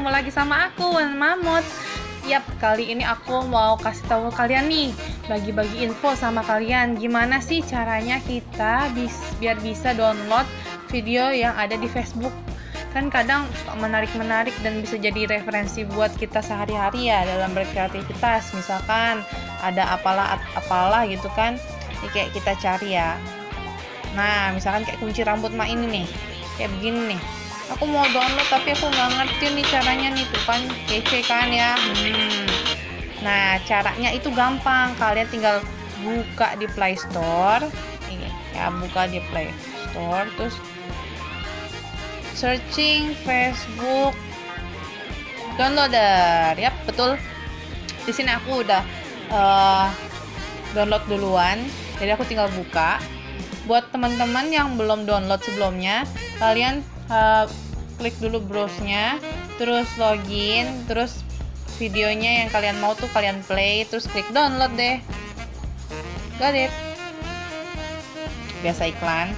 ketemu lagi sama aku, Wan Mamut. Yap, kali ini aku mau kasih tahu kalian nih, bagi-bagi info sama kalian gimana sih caranya kita biar bisa download video yang ada di Facebook. Kan kadang suka menarik-menarik dan bisa jadi referensi buat kita sehari-hari ya dalam berkreativitas. Misalkan ada apalah gitu kan, ini kayak kita cari ya. Nah, misalkan kayak kunci rambut mak ini nih, kayak begini nih. Aku mau download tapi aku nggak ngerti nih caranya nih, tuh kan kece kan ya. Nah, caranya itu gampang. Kalian tinggal buka di Play Store. Ini ya, buka di Play Store, terus searching Facebook downloader. Yap, betul. Di sini aku udah download duluan. Jadi aku tinggal buka. Buat teman-teman yang belum download sebelumnya, kalian klik dulu browse-nya, terus login, terus videonya yang kalian mau tuh kalian play, terus klik download deh. Got it. Biasa iklan.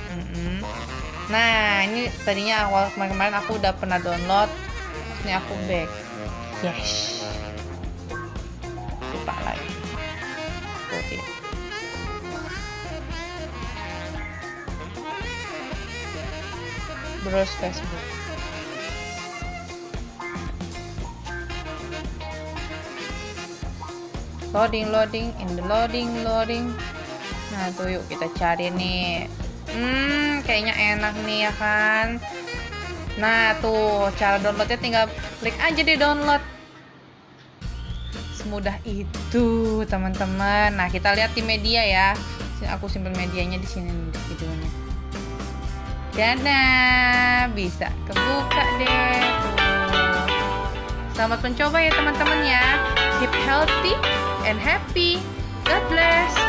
Nah, ini tadinya awal kemarin aku udah pernah download. Ini aku back. Yes. Lupa lagi. Oke. Browse Facebook. Loading, loading. Nah, tuh yuk kita cari nih. Kayaknya enak nih ya kan. Nah, tuh cara downloadnya tinggal klik aja di download. Semudah itu, teman-teman. Nah, kita lihat di media ya. Aku simpen medianya di sini nih videonya. Dadah, bisa kebuka deh. Selamat mencoba ya teman-teman ya. Keep healthy and happy. God bless.